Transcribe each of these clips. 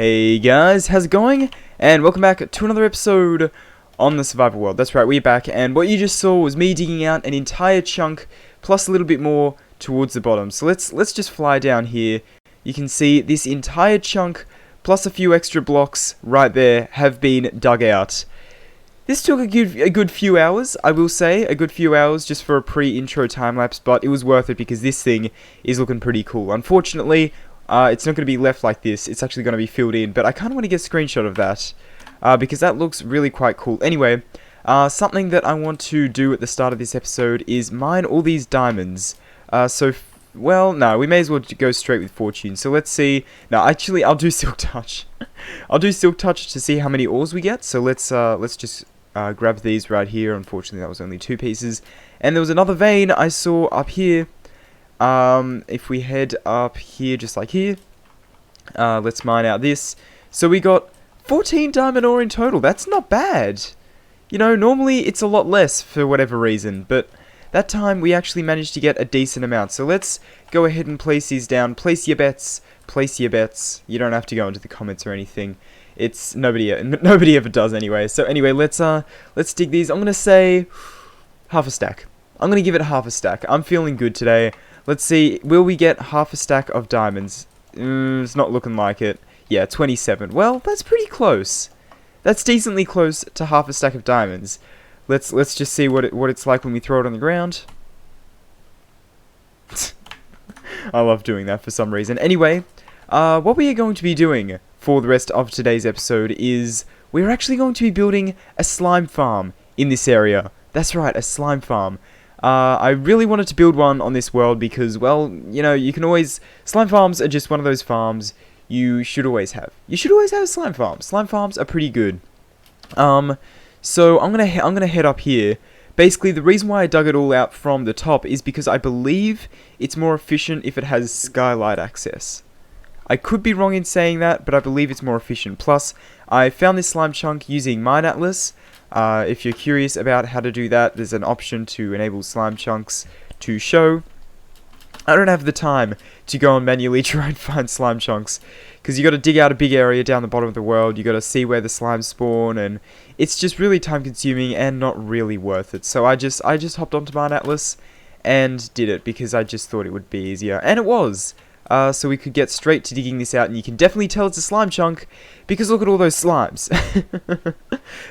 Hey guys, how's it going? And welcome back to another episode on the survival world. That's right, we're back, and what you just saw was me digging out an entire chunk plus a little bit more towards the bottom. So let's just fly down here. You can see this entire chunk plus a few extra blocks right there have been dug out. This took a good few hours, I will say, a good few hours just for a pre-intro time-lapse, but it was worth it because this thing is looking pretty cool. Unfortunately, it's not going to be left like this, it's actually going to be filled in, but I kind of want to get a screenshot of that, because that looks really quite cool. Anyway, something that I want to do at the start of this episode is mine all these diamonds. Well, no, we may as well go straight with fortune. So let's see. No, actually, I'll do silk touch. I'll do silk touch to see how many ores we get. So let's just grab these right here. Unfortunately, that was only 2 pieces. And there was another vein I saw up here. If we head up here, just like here, let's mine out this. So we got 14 diamond ore in total. That's not bad. You know, normally it's a lot less for whatever reason, but that time we actually managed to get a decent amount. So let's go ahead and place these down. Place your bets. Place your bets. You don't have to go into the comments or anything. It's nobody ever does anyway. So anyway, let's dig these. I'm gonna say half a stack. I'm gonna give it half a stack. I'm feeling good today. Let's see. Will we get half a stack of diamonds? It's not looking like it. Yeah, 27. Well, that's pretty close. That's decently close to half a stack of diamonds. Let's just see what it's like when we throw it on the ground. I love doing that for some reason. Anyway, what we are going to be doing for the rest of today's episode is we're actually going to be building a slime farm in this area. That's right, a slime farm. I really wanted to build one on this world because, well, you know, you can always... Slime farms are just one of those farms you should always have. You should always have a slime farm. Slime farms are pretty good. So I'm gonna head up here. Basically, the reason why I dug it all out from the top is because I believe it's more efficient if it has skylight access. I could be wrong in saying that, but I believe it's more efficient. Plus, I found this slime chunk using Mine Atlas. If you're curious about how to do that, there's an option to enable slime chunks to show. I don't have the time to go and manually try and find slime chunks, because you got to dig out a big area down the bottom of the world, you got to see where the slimes spawn, and it's just really time consuming and not really worth it. So I just hopped onto Mine Atlas and did it because I just thought it would be easier, and it was. So we could get straight to digging this out, and you can definitely tell it's a slime chunk because look at all those slimes.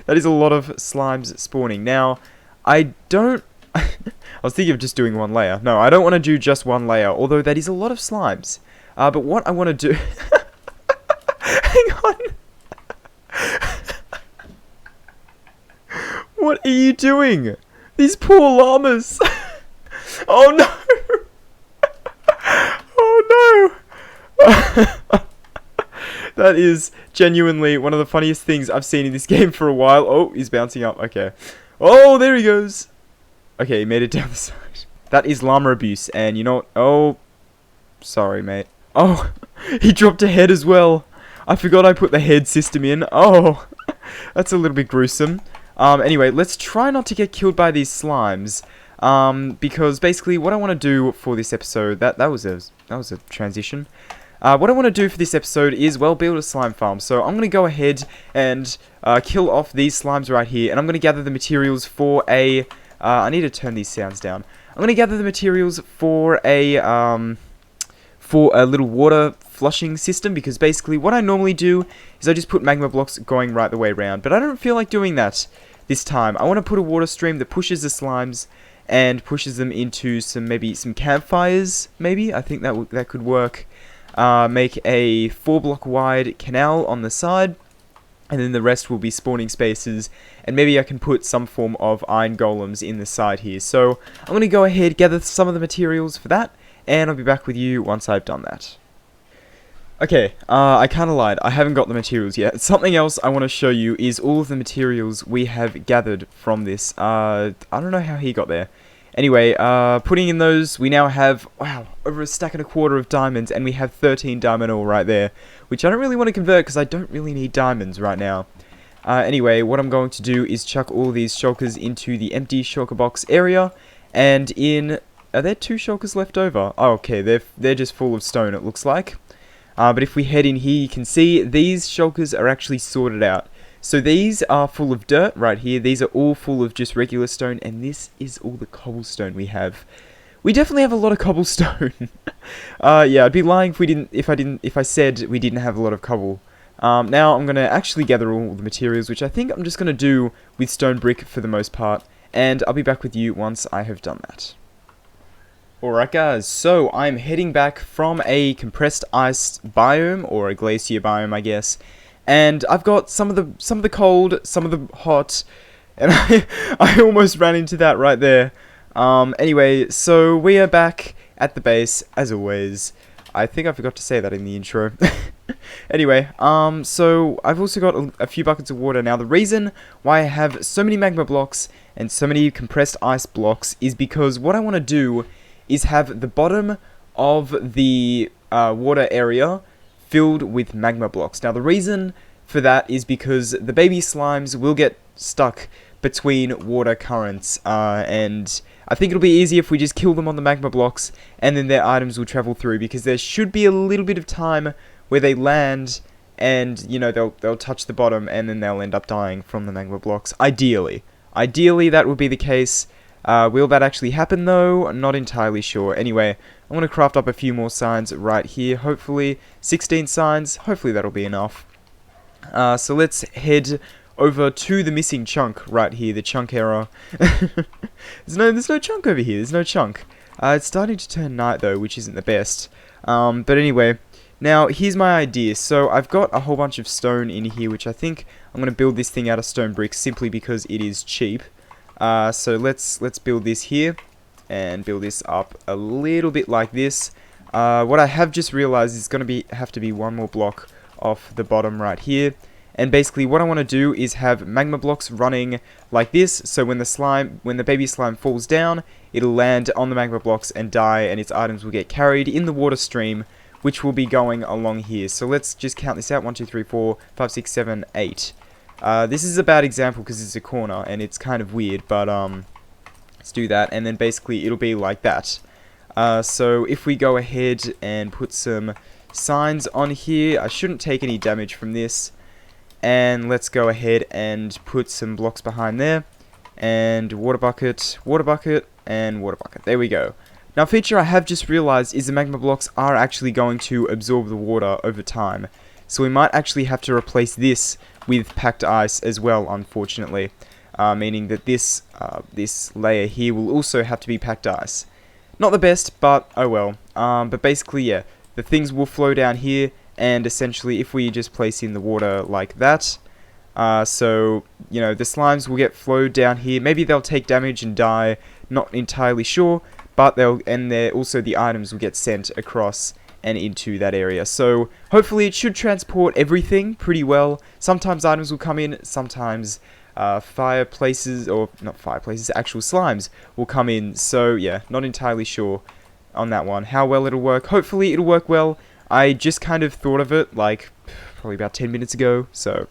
That is a lot of slimes spawning. Now, I was thinking of just doing one layer. No, I don't want to do just one layer, although that is a lot of slimes. But what I want to do... Hang on. What are you doing? These poor llamas. Oh no. Oh no. That is genuinely one of the funniest things I've seen in this game for a while. Oh, he's bouncing up. Okay. Oh, there he goes. Okay, he made it down the side. That is llama abuse, and you know what? Oh, sorry, mate. Oh, he dropped a head as well. I forgot I put the head system in. Oh, that's a little bit gruesome. Anyway, let's try not to get killed by these slimes. Because basically what I want to do for this episode, that was a transition. What I want to do for this episode is, well, build a slime farm. So I'm going to go ahead and kill off these slimes right here, and I'm going to gather the materials for a... I need to turn these sounds down. I'm going to gather the materials for a little water flushing system, because basically what I normally do is I just put magma blocks going right the way around, but I don't feel like doing that this time. I want to put a water stream that pushes the slimes and pushes them into maybe some campfires, maybe. I think that could work. Make a 4-block wide canal on the side, and then the rest will be spawning spaces, and maybe I can put some form of iron golems in the side here. So I'm going to go ahead, gather some of the materials for that, and I'll be back with you once I've done that. Okay, I kind of lied. I haven't got the materials yet. Something else I want to show you is all of the materials we have gathered from this. I don't know how he got there. Anyway, putting in those, we now have, wow, over 1.25 stacks of diamonds, and we have 13 diamond ore right there, which I don't really want to convert because I don't really need diamonds right now. Anyway, what I'm going to do is chuck all these shulkers into the empty shulker box area, and in... Are there 2 shulkers left over? Oh, okay, they're just full of stone, it looks like. But if we head in here, you can see these shulkers are actually sorted out. So these are full of dirt right here. These are all full of just regular stone, and this is all the cobblestone we have. We definitely have a lot of cobblestone. Yeah, I'd be lying if I said we didn't have a lot of cobble. Now I'm gonna actually gather all the materials, which I think I'm just gonna do with stone brick for the most part, and I'll be back with you once I have done that. Alright guys, so I'm heading back from a compressed ice biome, or a glacier biome I guess, and I've got some of the cold, some of the hot, and I almost ran into that right there. Anyway, so we are back at the base, as always. I think I forgot to say that in the intro. Anyway, so I've also got a few buckets of water. Now, the reason why I have so many magma blocks and so many compressed ice blocks is because what I want to do is have the bottom of the water area filled with magma blocks. Now, the reason for that is because the baby slimes will get stuck between water currents, and I think it'll be easier if we just kill them on the magma blocks, and then their items will travel through, because there should be a little bit of time where they land, and, you know, they'll touch the bottom, and then they'll end up dying from the magma blocks, ideally. Ideally, that would be the case. Will that actually happen, though? I'm not entirely sure. Anyway, I'm going to craft up a few more signs right here, hopefully. 16 signs, hopefully that'll be enough. So let's head over to the missing chunk right here, the chunk error. There's no chunk over here, there's no chunk. It's starting to turn night though, which isn't the best. But anyway, now here's my idea. So I've got a whole bunch of stone in here, which I think I'm going to build this thing out of stone bricks simply because it is cheap. So let's build this here, and build this up a little bit like this. What I have just realized is going to have to be one more block off the bottom right here. And basically what I want to do is have magma blocks running like this, so when the baby slime falls down, it'll land on the magma blocks and die, and its items will get carried in the water stream, which will be going along here. So let's just count this out. 1, 2, 3, 4, 5, 6, 7, 8. This is a bad example because it's a corner and it's kind of weird, but let's do that, and then basically it'll be like that. So if we go ahead and put some signs on here, I shouldn't take any damage from this. And let's go ahead and put some blocks behind there, and water bucket, and water bucket. There we go. Now, a feature I have just realized is the magma blocks are actually going to absorb the water over time, so we might actually have to replace this with packed ice as well, unfortunately, meaning that this layer here will also have to be packed ice. Not the best, but oh well. But basically, yeah, the things will flow down here. And essentially, if we just place in the water like that, so, you know, the slimes will get flowed down here. Maybe they'll take damage and die, not entirely sure, but also the items will get sent across and into that area. So, hopefully it should transport everything pretty well. Sometimes items will come in, sometimes fireplaces, or not fireplaces, actual slimes will come in. So, yeah, not entirely sure on that one. How well it'll work. Hopefully it'll work well. I just kind of thought of it, like, probably about 10 minutes ago, so,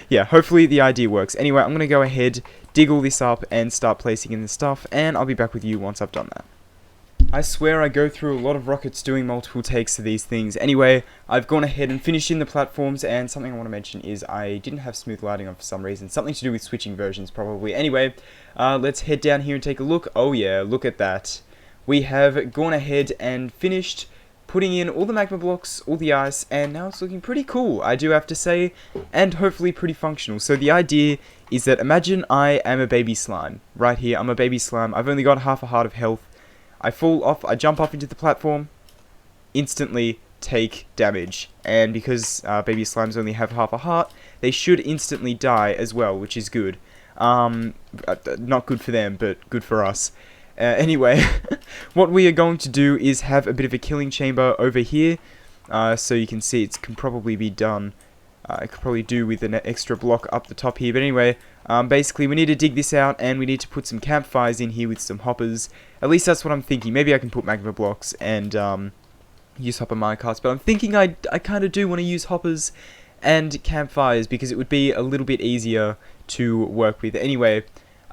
yeah, hopefully the idea works. Anyway, I'm going to go ahead, dig all this up, and start placing in the stuff, and I'll be back with you once I've done that. I swear I go through a lot of rockets doing multiple takes of these things. Anyway, I've gone ahead and finished in the platforms, and something I want to mention is I didn't have smooth lighting on for some reason. Something to do with switching versions, probably. Anyway, let's head down here and take a look. Oh yeah, look at that. We have gone ahead and finished putting in all the magma blocks, all the ice, and now it's looking pretty cool, I do have to say, and hopefully pretty functional. So the idea is that imagine I am a baby slime. Right here, I'm a baby slime. I've only got half a heart of health. I fall off, I jump off into the platform, instantly take damage. And because baby slimes only have half a heart, they should instantly die as well, which is good. Not good for them, but good for us. Anyway, what we are going to do is have a bit of a killing chamber over here, so you can see it can probably be done. I could probably do with an extra block up the top here, but anyway, basically we need to dig this out, and we need to put some campfires in here with some hoppers. At least that's what I'm thinking. Maybe I can put magma blocks and use hopper minecarts, but I'm thinking I kind of do want to use hoppers and campfires because it would be a little bit easier to work with. Anyway,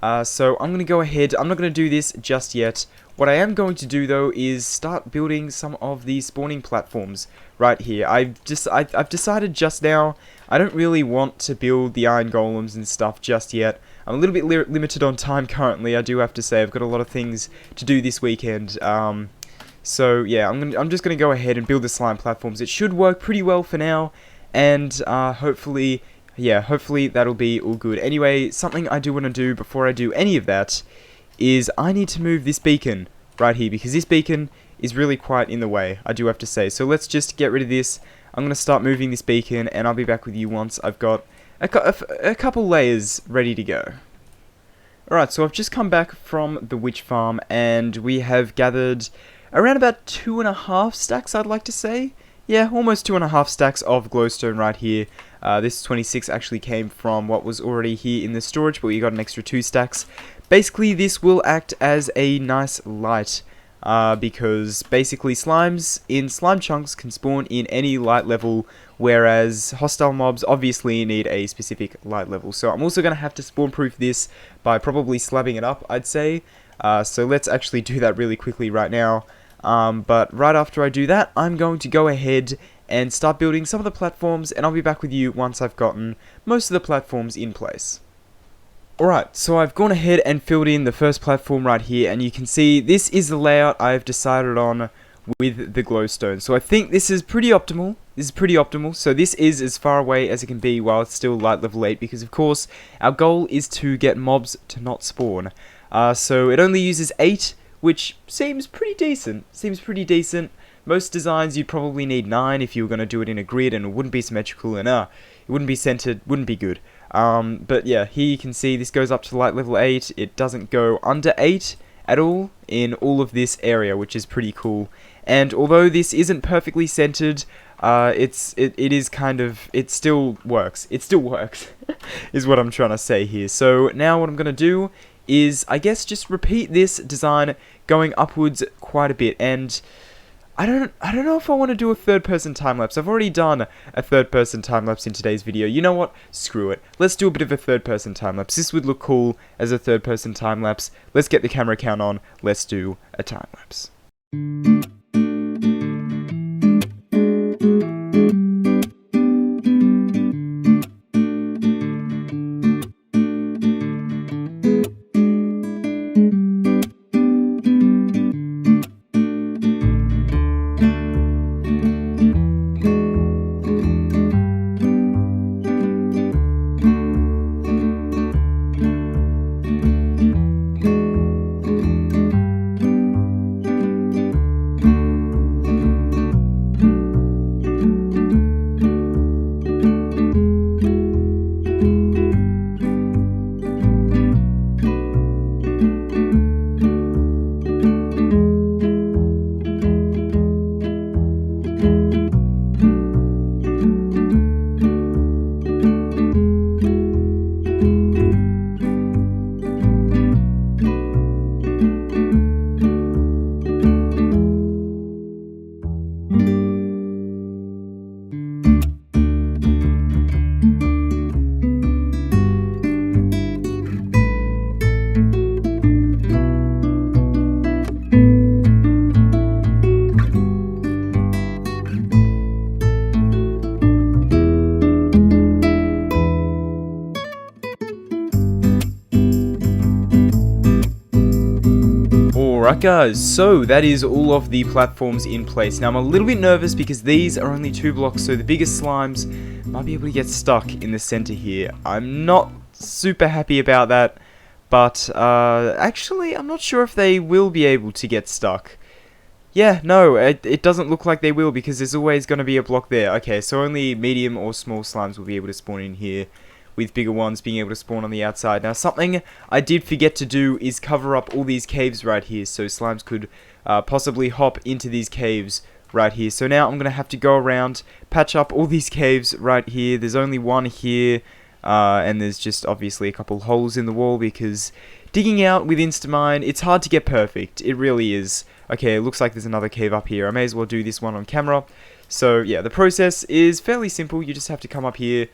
So I'm going to go ahead. I'm not going to do this just yet. What I am going to do though is start building some of the spawning platforms right here. I've decided just now I don't really want to build the iron golems and stuff just yet. I'm a little bit limited on time currently. I do have to say I've got a lot of things to do this weekend. So yeah, I'm just gonna go ahead and build the slime platforms. It should work pretty well for now, and hopefully that'll be all good. Anyway, something I do want to do before I do any of that is I need to move this beacon right here, because this beacon is really quite in the way, I do have to say. So let's just get rid of this. I'm going to start moving this beacon, and I'll be back with you once I've got a couple layers ready to go. Alright, so I've just come back from the witch farm, and we have gathered around about 2.5 stacks, I'd like to say. Yeah, almost 2.5 stacks of glowstone right here. This 26 actually came from what was already here in the storage, but we got an extra 2 stacks. Basically, this will act as a nice light, because basically slimes in slime chunks can spawn in any light level, whereas hostile mobs obviously need a specific light level. So I'm also going to have to spawn proof this by probably slabbing it up, I'd say. So let's actually do that really quickly right now. But right after I do that, I'm going to go ahead and start building some of the platforms, and I'll be back with you once I've gotten most of the platforms in place. Alright, so I've gone ahead and filled in the first platform right here, and you can see this is the layout I've decided on with the glowstone. So I think this is pretty optimal. So this is as far away as it can be while it's still light level 8, because of course our goal is to get mobs to not spawn. So it only uses 8, which seems pretty decent. Most designs you'd probably need 9 if you were going to do it in a grid, and it wouldn't be symmetrical, and it wouldn't be centered, wouldn't be good. But yeah, here you can see this goes up to light level 8. It doesn't go under 8 at all in all of this area, which is pretty cool. And although this isn't perfectly centered, it still works. It still works, is what I'm trying to say here. So now what I'm gonna do is, I guess, just repeat this design going upwards quite a bit. And I don't know if I want to do a third-person time-lapse. I've already done a third-person time-lapse in today's video. You know what? Screw it. Let's do a bit of a third-person time-lapse. This would look cool as a third-person time-lapse. Let's get the camera count on. Let's do a time-lapse. Alright guys, so that is all of the platforms in place. Now I'm a little bit nervous because these are only 2 blocks, so the biggest slimes might be able to get stuck in the center here. I'm not super happy about that, but actually I'm not sure if they will be able to get stuck. Yeah, no, it doesn't look like they will, because there's always going to be a block there. Okay, so only medium or small slimes will be able to spawn in here, with bigger ones being able to spawn on the outside. Now, something I did forget to do is cover up all these caves right here, so slimes could possibly hop into these caves right here. So now I'm going to have to go around, patch up all these caves right here. There's only one here, and there's just obviously a couple holes in the wall, because digging out with Instamine, it's hard to get perfect. It really is. Okay, it looks like there's another cave up here. I may as well do this one on camera. So yeah, the process is fairly simple. You just have to come up here,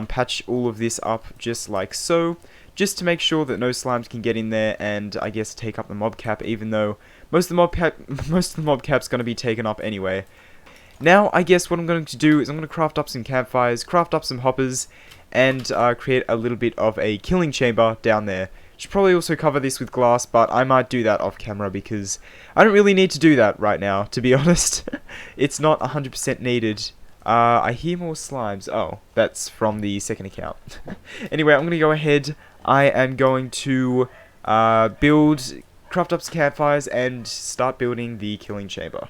patch all of this up just like so. just to make sure that no slimes can get in there and I guess take up the mob cap, even though most of the mob cap's going to be taken up anyway. Now, I guess what I'm going to do is I'm going to craft up some campfires, craft up some hoppers, and create a little bit of a killing chamber down there. Should probably also cover this with glass, but I might do that off camera because I don't really need to do that right now, to be honest. It's not 100% needed. I hear more slimes. Oh, that's from the second account. Anyway, I'm going to go ahead. I am going to craft up some campfires, and start building the killing chamber.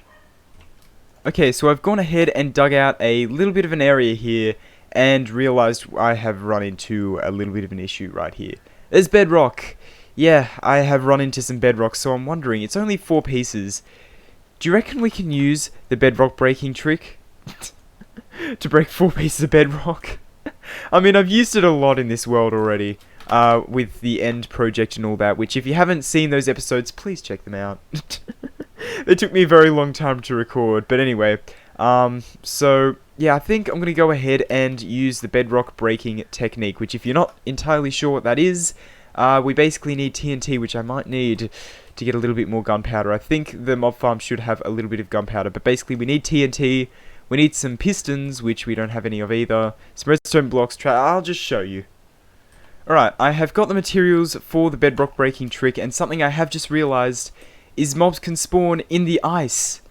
Okay, so I've gone ahead and dug out a little bit of an area here, and realized I have run into a little bit of an issue right here. There's bedrock. Yeah, I have run into some bedrock, so I'm wondering, it's only 4 pieces. Do you reckon we can use the bedrock breaking trick to break 4 pieces of bedrock? I mean, I've used it a lot in this world already, with the end project and all that, which if you haven't seen those episodes, please check them out. They took me a very long time to record, but anyway, so yeah, I think I'm going to go ahead and use the bedrock breaking technique, which if you're not entirely sure what that is, we basically need TNT, which I might need to get a little bit more gunpowder. I think the mob farm should have a little bit of gunpowder, but basically we need TNT, we need some pistons, which we don't have any of either, some redstone blocks, I'll just show you. Alright, I have got the materials for the bedrock breaking trick, and something I have just realized is mobs can spawn in the ice.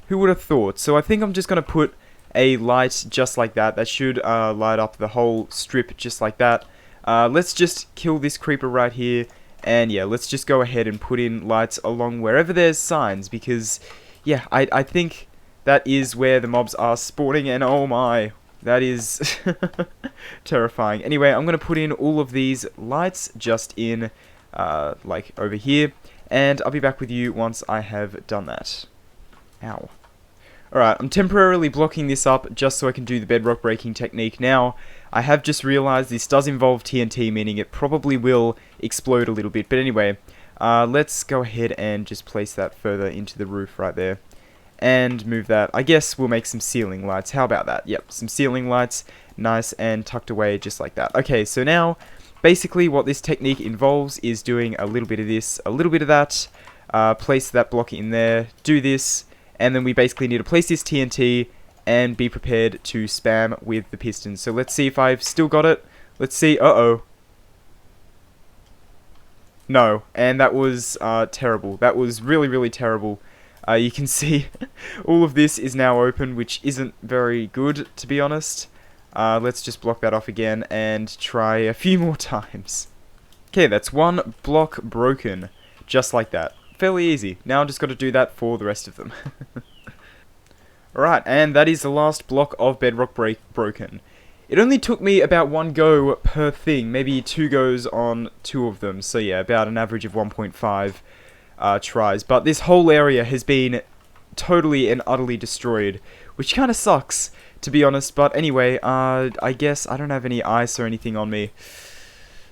Who would have thought? So I think I'm just going to put a light just like that. That should light up the whole strip just like that. Let's just kill this creeper right here. And yeah, let's just go ahead and put in lights along wherever there's signs. Because, yeah, I think that is where the mobs are spawning. And oh my, that is terrifying. Anyway, I'm going to put in all of these lights just in, like, over here. And I'll be back with you once I have done that. Ow. Alright, I'm temporarily blocking this up just so I can do the bedrock breaking technique. Now, I have just realized this does involve TNT, meaning it probably will explode a little bit. But anyway, let's go ahead and just place that further into the roof right there. And move that. I guess we'll make some ceiling lights. How about that? Yep, some ceiling lights. Nice and tucked away just like that. Okay, so now, basically what this technique involves is doing a little bit of this, a little bit of that. Place that block in there. Do this. And then we basically need to place this TNT and be prepared to spam with the pistons. So let's see if I've still got it. Let's see. Uh-oh. No. And that was terrible. That was really, really terrible. You can see all of this is now open, which isn't very good, to be honest. Let's just block that off again and try a few more times. Okay, that's one block broken. Just like that. Fairly easy. Now I've just got to do that for the rest of them. Alright, and that is the last block of bedrock broken. It only took me about 1 go per thing, maybe 2 goes on 2 of them, so yeah, about an average of 1.5 tries. But this whole area has been totally and utterly destroyed, which kind of sucks, to be honest. But anyway, I guess I don't have any ice or anything on me.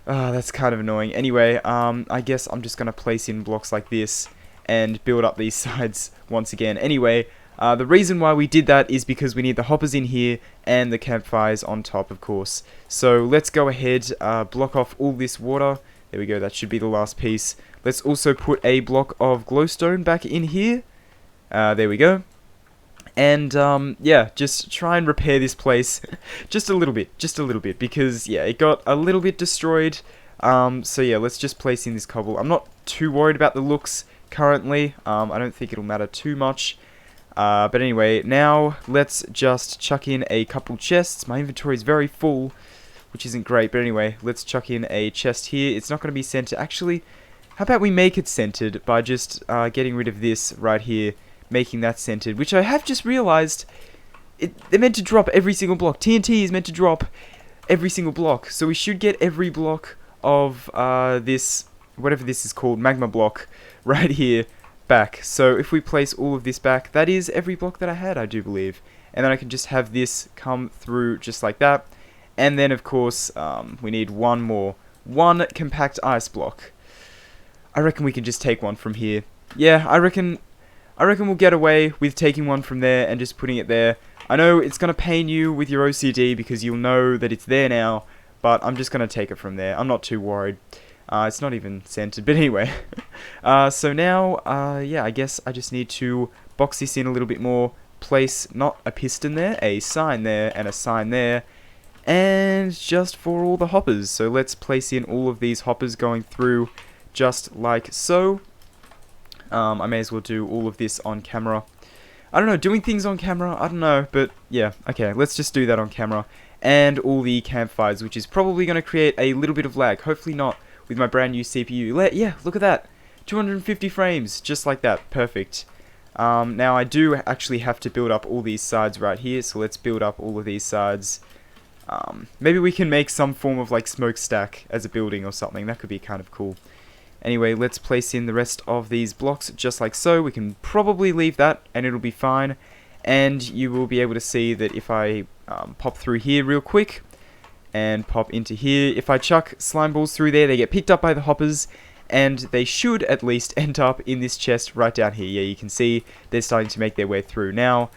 That's kind of annoying. Anyway, I guess I'm just going to place in blocks like this and build up these sides once again. Anyway, the reason why we did that is because we need the hoppers in here and the campfires on top, of course. So let's go ahead, block off all this water. There we go, that should be the last piece. Let's also put a block of glowstone back in here. There we go. And, yeah, just try and repair this place just a little bit, because, yeah, it got a little bit destroyed. So, yeah, let's just place in this cobble. I'm not too worried about the looks currently. I don't think it'll matter too much. But anyway, now let's just chuck in a couple chests. My inventory is very full, which isn't great. But anyway, let's chuck in a chest here. It's not going to be centered. Actually, how about we make it centered by just getting rid of this right here. Making that centered, which I have just realized they're meant to drop every single block. TNT is meant to drop every single block, so we should get every block of this, whatever this is called, magma block, right here back. So if we place all of this back, that is every block that I had, I do believe. And then I can just have this come through just like that. And then of course we need one compact ice block. I reckon we can just take one from here. Yeah, I reckon we'll get away with taking one from there and just putting it there. I know it's going to pain you with your OCD because you'll know that it's there now, but I'm just going to take it from there. I'm not too worried. It's not even centered, but anyway. So now, yeah, I guess I just need to box this in a little bit more. Place not a piston there, a sign there, and a sign there. And just for all the hoppers. So let's place in all of these hoppers going through just like so. I may as well do all of this on camera. I don't know, doing things on camera, I don't know, but yeah, okay, let's just do that on camera. And all the campfires, which is probably going to create a little bit of lag. Hopefully not with my brand new CPU. Yeah, look at that. 250 frames, just like that. Perfect. Now I do actually have to build up all these sides right here, so let's build up all of these sides. Maybe we can make some form of like smokestack as a building or something. That could be kind of cool. Anyway, let's place in the rest of these blocks just like so. We can probably leave that and it'll be fine. And you will be able to see that if I pop through here real quick and pop into here, if I chuck slime balls through there, they get picked up by the hoppers and they should at least end up in this chest right down here. Yeah, you can see they're starting to make their way through. Now,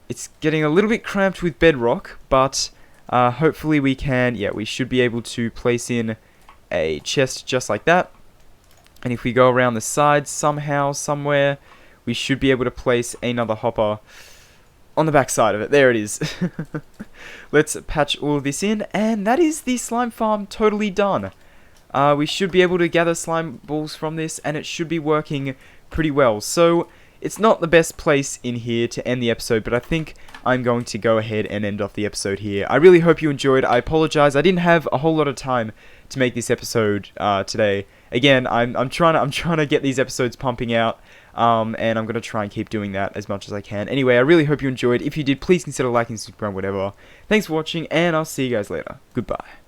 it's getting a little bit cramped with bedrock, but hopefully we can, yeah, we should be able to place in a chest just like that. And if we go around the sides somehow, somewhere, we should be able to place another hopper on the back side of it. There it is. Let's patch all of this in, and that is the slime farm totally done. We should be able to gather slime balls from this, and it should be working pretty well. So, it's not the best place in here to end the episode, but I think I'm going to go ahead and end off the episode here. I really hope you enjoyed. I apologize. I didn't have a whole lot of time to make this episode today. Again, I'm trying to get these episodes pumping out, and I'm going to try and keep doing that as much as I can. Anyway, I really hope you enjoyed. If you did, please consider liking, subscribing, whatever. Thanks for watching, and I'll see you guys later. Goodbye.